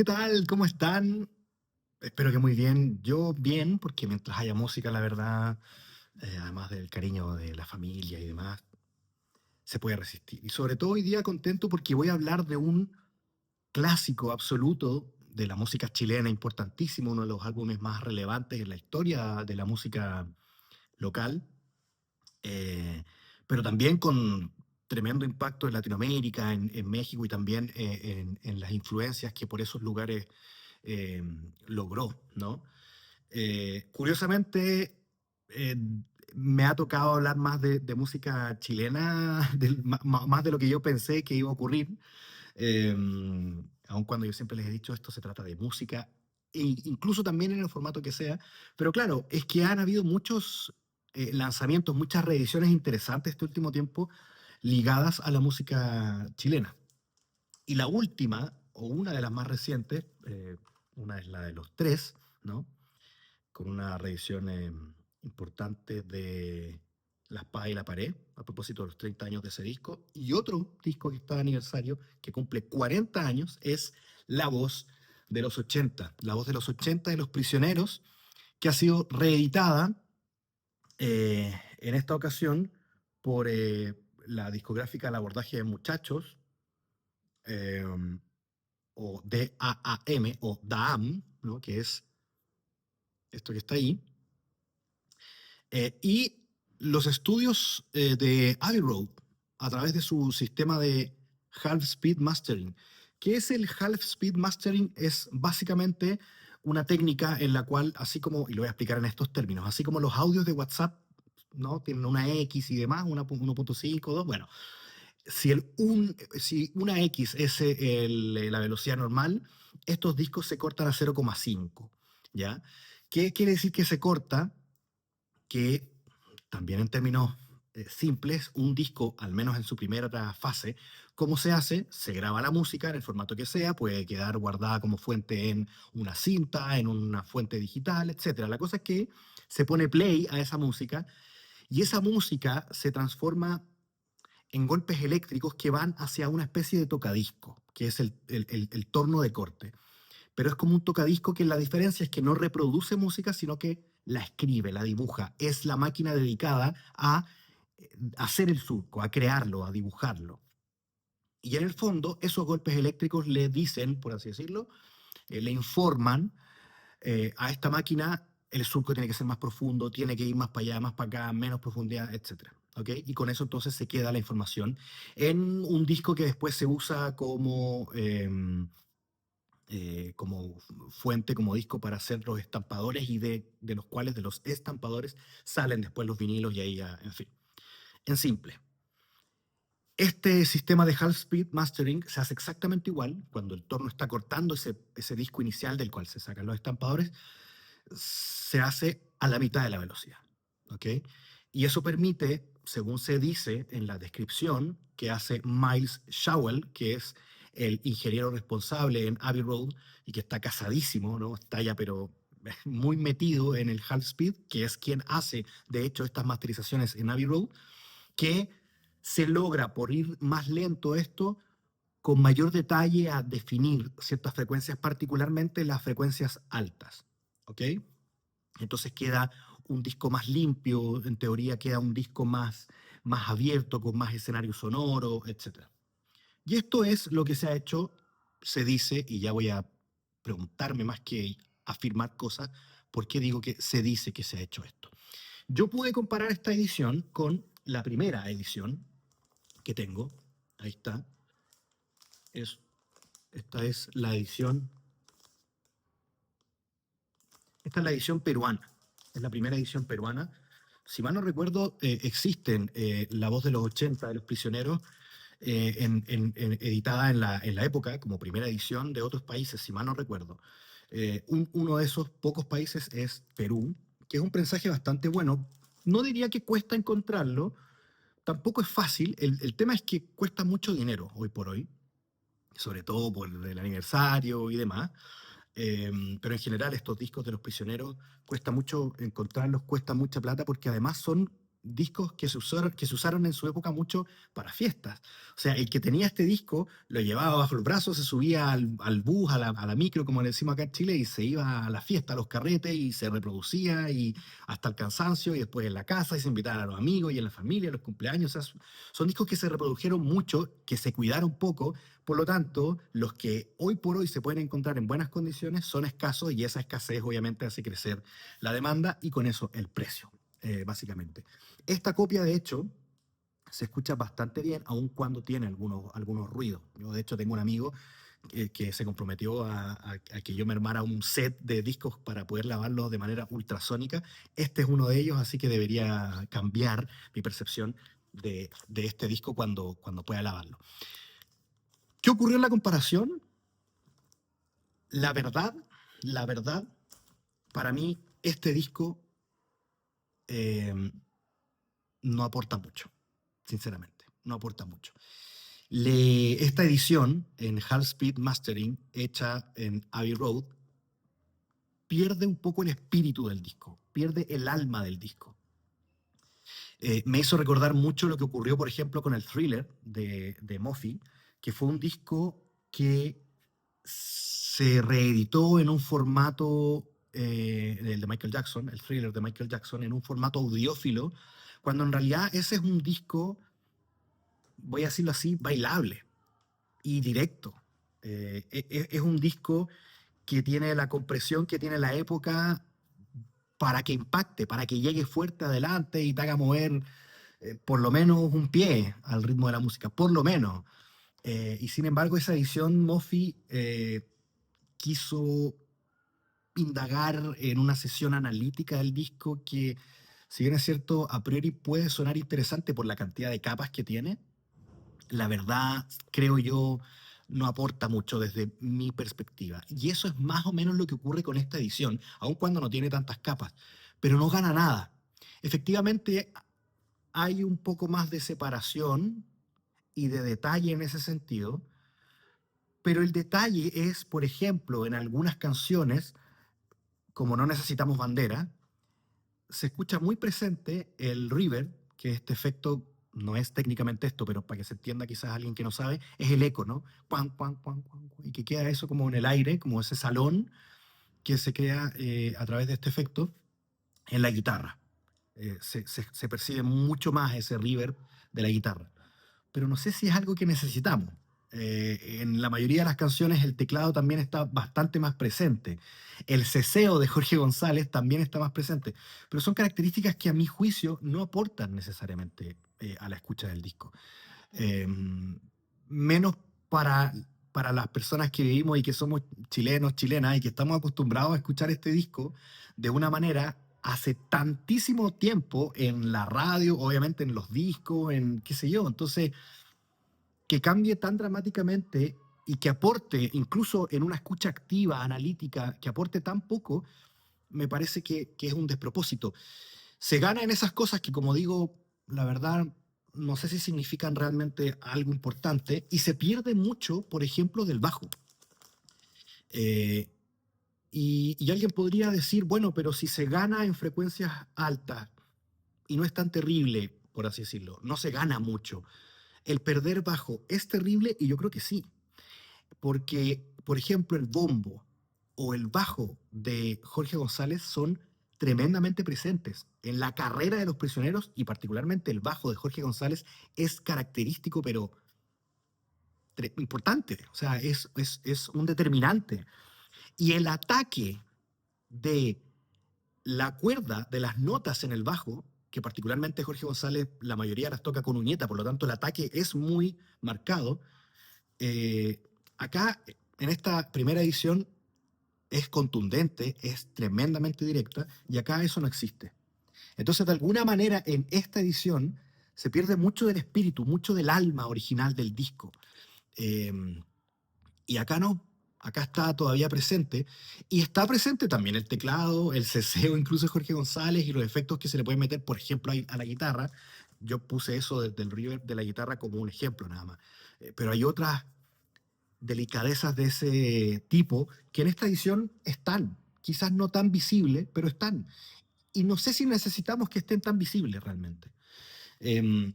¿Qué tal? ¿Cómo están? Espero que muy bien. Yo bien, porque mientras haya música, la verdad, además del cariño de la familia y demás, se puede resistir. Y sobre todo hoy día contento porque voy a hablar de un clásico absoluto de la música chilena, importantísimo, uno de los álbumes más relevantes en la historia de la música local, eh, pero también con tremendo impacto en Latinoamérica, en México y también en las influencias que por esos lugares eh, logró, ¿no? Curiosamente, eh, me ha tocado hablar más de música chilena, más de lo que yo pensé que iba a ocurrir, eh, aun cuando yo siempre les he dicho esto se trata de música, incluso también en el formato que sea, pero claro, es que han habido muchos lanzamientos, muchas reediciones interesantes este último tiempo ligadas a la música chilena. Y la última, o una de las más recientes, una es la de Los Tres, ¿no? Con una reedición importante de La Espada y la Pared, a propósito de los 30 años de ese disco. Y otro disco que está de aniversario, que cumple 40 años, es La Voz de los 80. La Voz de los 80 de Los Prisioneros, que ha sido reeditada en esta ocasión por la discográfica El Abordaje de Muchachos, eh, o DAAM, o DAAM, ¿no? Que es esto que está ahí. Y los estudios de Abbey Road, a través de su sistema de Half Speed Mastering. ¿Qué es el Half Speed Mastering? Es básicamente una técnica en la cual, así como, y lo voy a explicar en estos términos, así como los audios de WhatsApp, ¿no? Tienen una X y demás, una 1.5, 2, bueno, si una X es la velocidad normal, estos discos se cortan a 0,5, ¿ya? ¿Qué quiere decir que se corta? Que también en términos simples, un disco, al menos en su primera fase, ¿cómo se hace? Se graba la música en el formato que sea, puede quedar guardada como fuente en una cinta, en una fuente digital, etcétera. La cosa es que se pone play a esa música y esa música se transforma en golpes eléctricos que van hacia una especie de tocadisco, que es el torno de corte. Pero es como un tocadisco que la diferencia es que no reproduce música, sino que la escribe, la dibuja. Es la máquina dedicada a hacer el surco, a crearlo, a dibujarlo. Y en el fondo, esos golpes eléctricos le dicen, por así decirlo, le informan a esta máquina el surco tiene que ser más profundo, tiene que ir más para allá, más para acá, menos profundidad, etcétera. ¿Ok? Y con eso entonces se queda la información en un disco que después se usa como fuente, como disco para hacer los estampadores y de los cuales, de los estampadores, salen después los vinilos y ahí ya, en fin. En simple, este sistema de half speed mastering se hace exactamente igual cuando el torno está cortando ese disco inicial del cual se sacan los estampadores, se hace a la mitad de la velocidad. ¿Ok? Y eso permite, según se dice en la descripción que hace Miles Showell, que es el ingeniero responsable en Abbey Road y que está casadísimo, ¿no? Está ya, pero muy metido en el half speed, que es quien hace, de hecho, estas masterizaciones en Abbey Road, que se logra por ir más lento esto, con mayor detalle a definir ciertas frecuencias, particularmente las frecuencias altas. ¿Ok? Entonces queda un disco más limpio, en teoría queda un disco más abierto, con más escenario sonoro, etc. Y esto es lo que se ha hecho, se dice, y ya voy a preguntarme más que afirmar cosas, ¿por qué digo que se dice que se ha hecho esto? Yo pude comparar esta edición con la primera edición que tengo. Ahí está. Es, esta es la edición. Esta es la edición peruana. Es la primera edición peruana. Si mal no recuerdo, existen La Voz de los 80 de Los Prisioneros, editada en la época como primera edición de otros países, si mal no recuerdo. Uno de esos pocos países es Perú, que es un prensaje bastante bueno. No diría que cuesta encontrarlo, tampoco es fácil. El tema es que cuesta mucho dinero hoy por hoy, sobre todo por el aniversario y demás. Pero en general estos discos de Los Prisioneros cuesta mucho encontrarlos, cuesta mucha plata porque además son discos que se usaron en su época mucho para fiestas. O sea, el que tenía este disco lo llevaba bajo el brazo, se subía al bus, a la micro, como le decimos acá en Chile, y se iba a la fiesta, a los carretes, y se reproducía, y hasta el cansancio, y después en la casa, y se invitaban a los amigos, y en la familia, a los cumpleaños. O sea, son discos que se reprodujeron mucho, que se cuidaron poco, por lo tanto, los que hoy por hoy se pueden encontrar en buenas condiciones son escasos, y esa escasez obviamente hace crecer la demanda y con eso el precio, básicamente. Esta copia, de hecho, se escucha bastante bien, aun cuando tiene algunos ruidos. Yo, de hecho, tengo un amigo que se comprometió a que yo me armara un set de discos para poder lavarlos de manera ultrasónica. Este es uno de ellos, así que debería cambiar mi percepción de este disco cuando pueda lavarlo. ¿Qué ocurrió en la comparación? La verdad, la verdad, para mí, este disco eh, no aporta mucho, sinceramente, no aporta mucho. Esta edición en Half Speed Mastering, hecha en Abbey Road, pierde un poco el espíritu del disco, pierde el alma del disco. Me hizo recordar mucho lo que ocurrió, por ejemplo, con el Thriller de Moffy, que fue un disco que se reeditó en un formato, el de Michael Jackson, el Thriller de Michael Jackson, en un formato audiófilo, cuando en realidad ese es un disco, voy a decirlo así, bailable y directo. Es un disco que tiene la compresión que tiene la época para que impacte, para que llegue fuerte adelante y te haga mover por lo menos un pie al ritmo de la música, por lo menos. Y sin embargo, esa edición Moffy quiso indagar en una sesión analítica del disco que, si bien es cierto, a priori puede sonar interesante por la cantidad de capas que tiene, la verdad, creo yo, no aporta mucho desde mi perspectiva. Y eso es más o menos lo que ocurre con esta edición, aun cuando no tiene tantas capas, pero no gana nada. Efectivamente, hay un poco más de separación y de detalle en ese sentido, pero el detalle es, por ejemplo, en algunas canciones, como No Necesitamos Bandera, se escucha muy presente el reverb, que este efecto no es técnicamente esto, pero para que se entienda quizás alguien que no sabe, es el eco, ¿no? Cuan, cuan, cuan, cuan, cuan, y que queda eso como en el aire, como ese salón que se crea a través de este efecto en la guitarra. Se percibe mucho más ese reverb de la guitarra. Pero no sé si es algo que necesitamos. En la mayoría de las canciones el teclado también está bastante más presente. El ceseo de Jorge González también está más presente. Pero son características que a mi juicio no aportan necesariamente a la escucha del disco. Eh, Menos para, para las personas que vivimos y que somos chilenos, chilenas y que estamos acostumbrados a escuchar este disco de una manera hace tantísimo tiempo en la radio, obviamente en los discos, en qué sé yo. Entonces, que cambie tan dramáticamente y que aporte, incluso en una escucha activa, analítica, que aporte tan poco, me parece que es un despropósito. Se gana en esas cosas que, como digo, la verdad, no sé si significan realmente algo importante, y se pierde mucho, por ejemplo, del bajo. Eh, y alguien podría decir, bueno, pero si se gana en frecuencias altas y no es tan terrible, por así decirlo, no se gana mucho. El perder bajo es terrible y yo creo que sí, porque, por ejemplo, el bombo o el bajo de Jorge González son tremendamente presentes. En la carrera de Los Prisioneros, y particularmente el bajo de Jorge González, es característico, pero importante, o sea, es un determinante. Y el ataque de la cuerda, de las notas en el bajo, que particularmente Jorge González la mayoría las toca con uñeta, por lo tanto el ataque es muy marcado. eh, Acá, en esta primera edición, es contundente, es tremendamente directa, y acá eso no existe. Entonces, de alguna manera, en esta edición se pierde mucho del espíritu, mucho del alma original del disco. Eh, y acá no, acá está todavía presente. Y está presente también el teclado, el ceseo incluso de Jorge González y los efectos que se le pueden meter, por ejemplo, a la guitarra. Yo puse eso del reverb de la guitarra como un ejemplo nada más. Pero hay otras delicadezas de ese tipo que en esta edición están, quizás no tan visibles, pero están. y no sé si necesitamos que estén tan visibles realmente. Em,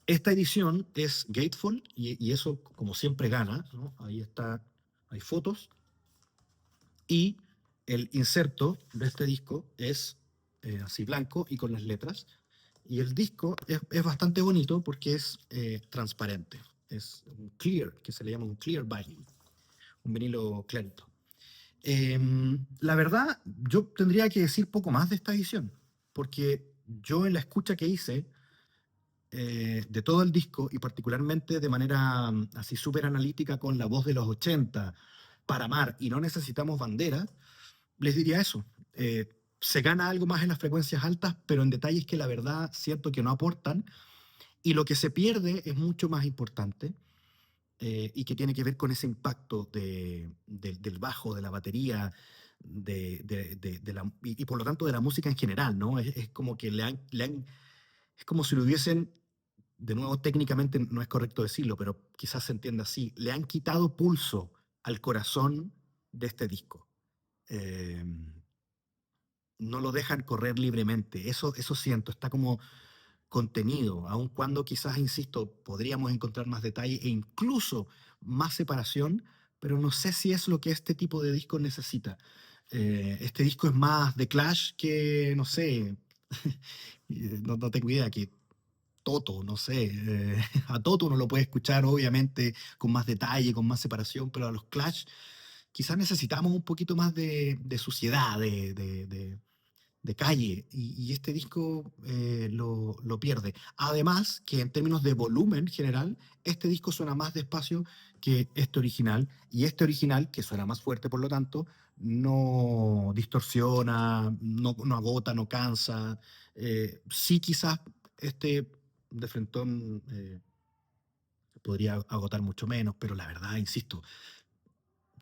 Esta edición es gatefold y eso como siempre gana, ¿no? Ahí está, hay fotos y el inserto de este disco es así blanco y con las letras. Y el disco es bastante bonito porque es transparente. Es un clear, que se le llama un clear vinyl, un vinilo clarito. La verdad, yo tendría que decir poco más de esta edición, porque yo en la escucha que hice de todo el disco y particularmente de manera así súper analítica con la voz de los 80 para amar y no necesitamos bandera, les diría eso. Se gana algo más en las frecuencias altas, pero en detalles que la verdad siento que no aportan y lo que se pierde es mucho más importante y que tiene que ver con ese impacto del bajo, de la batería, y por lo tanto de la música en general, ¿no? Es como que es como si lo hubiesen, de nuevo técnicamente no es correcto decirlo, pero quizás se entienda así, le han quitado pulso al corazón de este disco. Eh, no lo dejan correr libremente, eso siento, está como contenido, aun cuando quizás, insisto, podríamos encontrar más detalle e incluso más separación, pero no sé si es lo que este tipo de disco necesita. Este disco es más de Clash que, no sé, no tengo idea, que Toto, no sé. A Toto uno lo puede escuchar obviamente con más detalle, con más separación, pero a los Clash quizás necesitamos un poquito más de suciedad, de calle, y este disco lo pierde. Además, que en términos de volumen general, este disco suena más despacio que este original, y este original, que suena más fuerte por lo tanto, no distorsiona, no agota, no cansa. Sí, quizás este de Frentón podría agotar mucho menos, pero la verdad, insisto,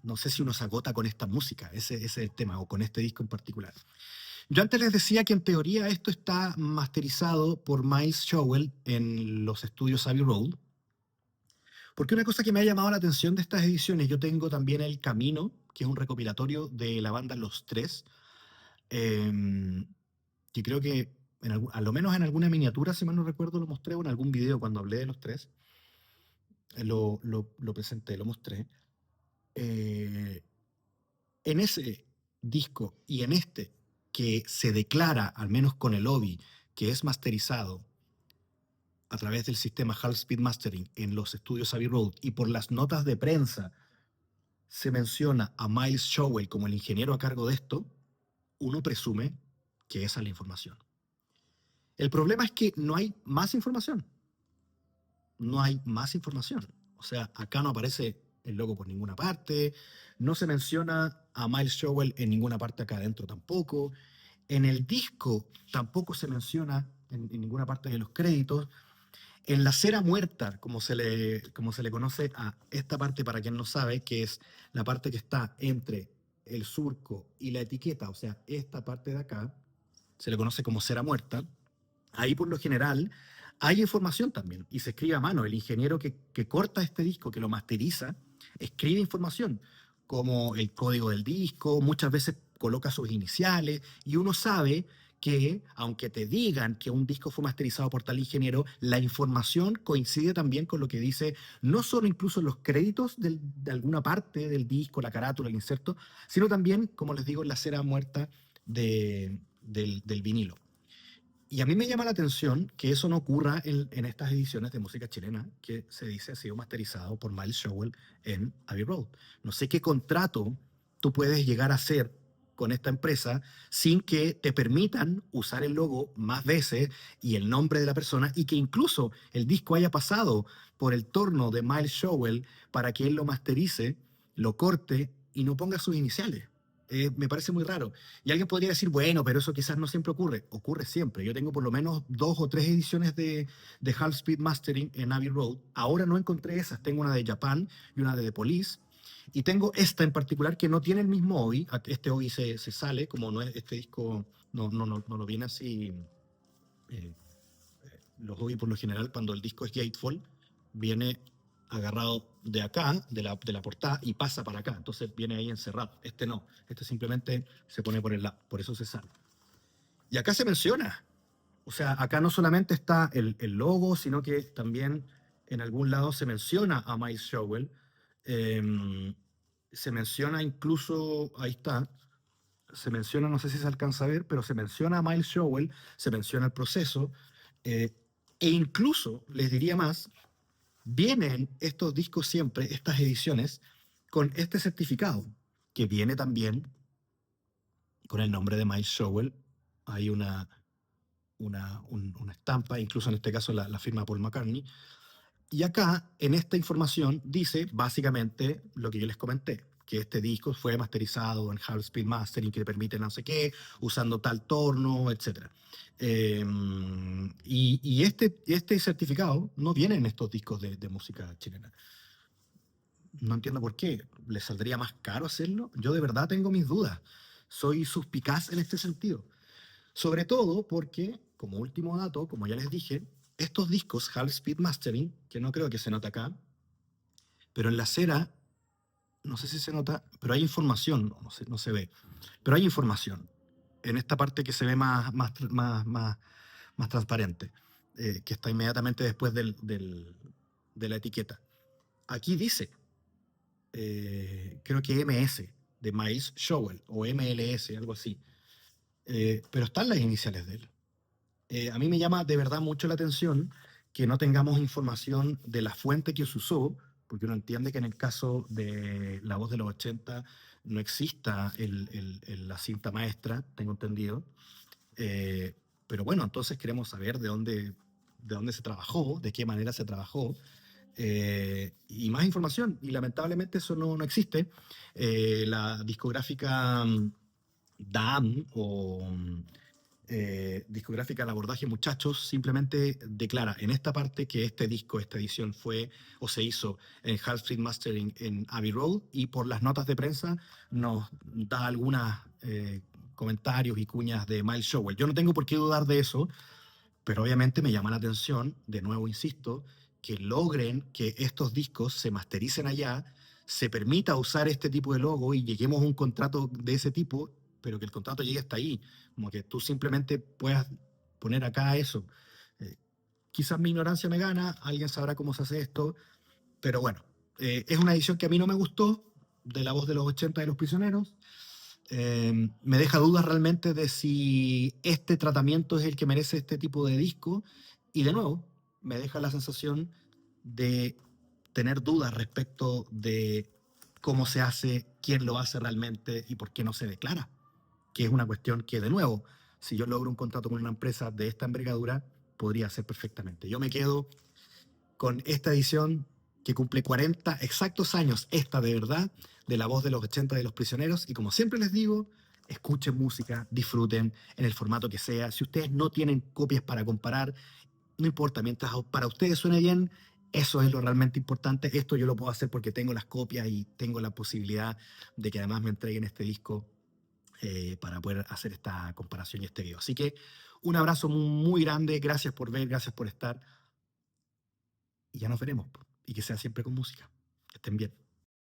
no sé si uno se agota con esta música, ese es el tema, o con este disco en particular. Yo antes les decía que en teoría esto está masterizado por Miles Showell en los estudios Abbey Road, porque una cosa que me ha llamado la atención de estas ediciones, yo tengo también El Camino, que es un recopilatorio de la banda Los Tres, eh, que creo que a lo menos en alguna miniatura, si mal no recuerdo, lo mostré, o en algún video cuando hablé de Los Tres, lo presenté, lo mostré. Eh, en ese disco y en este, que se declara, al menos con el Obi, que es masterizado a través del sistema Half Speed Mastering en los estudios Abbey Road y por las notas de prensa se menciona a Miles Showell como el ingeniero a cargo de esto, uno presume que esa es la información. El problema es que no hay más información. No hay más información. O sea, acá no aparece el logo por ninguna parte, no se menciona a Miles Showell en ninguna parte acá adentro tampoco. En el disco tampoco se menciona en ninguna parte de los créditos. En la cera muerta, como se le conoce a esta parte, para quien no sabe, que es la parte que está entre el surco y la etiqueta, o sea, esta parte de acá, se le conoce como cera muerta. Ahí por lo general hay información también y se escribe a mano. El ingeniero que corta este disco, que lo masteriza, escribe información como el código del disco, muchas veces coloca sus iniciales y uno sabe que aunque te digan que un disco fue masterizado por tal ingeniero, la información coincide también con lo que dice no solo incluso en los créditos de alguna parte del disco, la carátula, el inserto, sino también, como les digo, en la cera muerta del vinilo. Y a mí me llama la atención que eso no ocurra en estas ediciones de música chilena que se dice ha sido masterizado por Miles Showell en Abbey Road. No sé qué contrato tú puedes llegar a hacer con esta empresa sin que te permitan usar el logo más veces y el nombre de la persona y que incluso el disco haya pasado por el torno de Miles Showell para que él lo masterice, lo corte y no ponga sus iniciales. Me parece muy raro. Y alguien podría decir, bueno, pero eso quizás no siempre ocurre. Ocurre siempre. Yo tengo por lo menos 2 o 3 ediciones de Half Speed Mastering en Abbey Road. Ahora no encontré esas. Tengo una de Japan y una de The Police. Y tengo esta en particular que no tiene el mismo OBI. Este OBI se sale, como no es este disco, no lo viene así. eh, los OBI por lo general, cuando el disco es gatefold, viene agarrado de acá, de la portada, y pasa para acá. Entonces viene ahí encerrado. Este no. Este simplemente se pone por el lado. Por eso se sale. Y acá se menciona. O sea, acá no solamente está el logo, sino que también en algún lado se menciona a Miles Showell. em, Se menciona incluso, ahí está, se menciona, no sé si se alcanza a ver, pero se menciona a Miles Showell, se menciona el proceso, eh, e incluso, les diría más, vienen estos discos siempre, estas ediciones, con este certificado, que viene también con el nombre de Miles Showell. Hay una estampa, incluso en este caso la firma Paul McCartney. Y acá, en esta información, dice básicamente lo que yo les comenté, que este disco fue masterizado en Half Speed Mastering, que permite no sé qué, usando tal torno, etc. Y este certificado no viene en estos discos de música chilena. No entiendo por qué. ¿Les saldría más caro hacerlo? Yo de verdad tengo mis dudas. Soy suspicaz en este sentido. Sobre todo porque, como último dato, como ya les dije, estos discos Half Speed Mastering, que no creo que se note acá, pero en la cera, no sé si se nota, pero hay información, no se ve, pero hay información en esta parte que se ve más transparente, que está inmediatamente después de la etiqueta. Aquí dice, creo que MS, de Miles Showell, o MLS, algo así, pero están las iniciales de él. A mí me llama de verdad mucho la atención que no tengamos información de la fuente que se usó, porque uno entiende que en el caso de La Voz de los 80 no exista la cinta maestra, tengo entendido. Eh, pero bueno, entonces queremos saber de dónde se trabajó, de qué manera se trabajó, y más información. Y lamentablemente eso no existe. La discográfica DAM o discográfica El Abordaje Muchachos simplemente declara en esta parte que este disco, esta edición fue o se hizo en Half Street Mastering en Abbey Road, y por las notas de prensa nos da algunos comentarios y cuñas de Miles Showell. Yo no tengo por qué dudar de eso, pero obviamente me llama la atención, de nuevo insisto, que logren que estos discos se mastericen allá, se permita usar este tipo de logo y lleguemos a un contrato de ese tipo, pero que el contrato llegue hasta ahí, como que tú simplemente puedas poner acá eso. Eh, Quizás mi ignorancia me gana, alguien sabrá cómo se hace esto, pero bueno, es una edición que a mí no me gustó, de La Voz de los 80 de Los Prisioneros. Me deja dudas realmente de si este tratamiento es el que merece este tipo de disco, y de nuevo me deja la sensación de tener dudas respecto de cómo se hace, quién lo hace realmente y por qué no se declara, que es una cuestión que, de nuevo, si yo logro un contrato con una empresa de esta envergadura, podría ser perfectamente. Yo me quedo con esta edición que cumple 40 exactos años, esta de verdad, de La Voz de los 80 de Los Prisioneros. Y como siempre les digo, escuchen música, disfruten en el formato que sea. Si ustedes no tienen copias para comparar, no importa, mientras para ustedes suene bien, eso es lo realmente importante. Esto yo lo puedo hacer porque tengo las copias y tengo la posibilidad de que además me entreguen este disco, para poder hacer esta comparación y este video. Así que un abrazo muy grande, gracias por ver, gracias por estar, y ya nos veremos. Y que sea siempre con música. Que estén bien.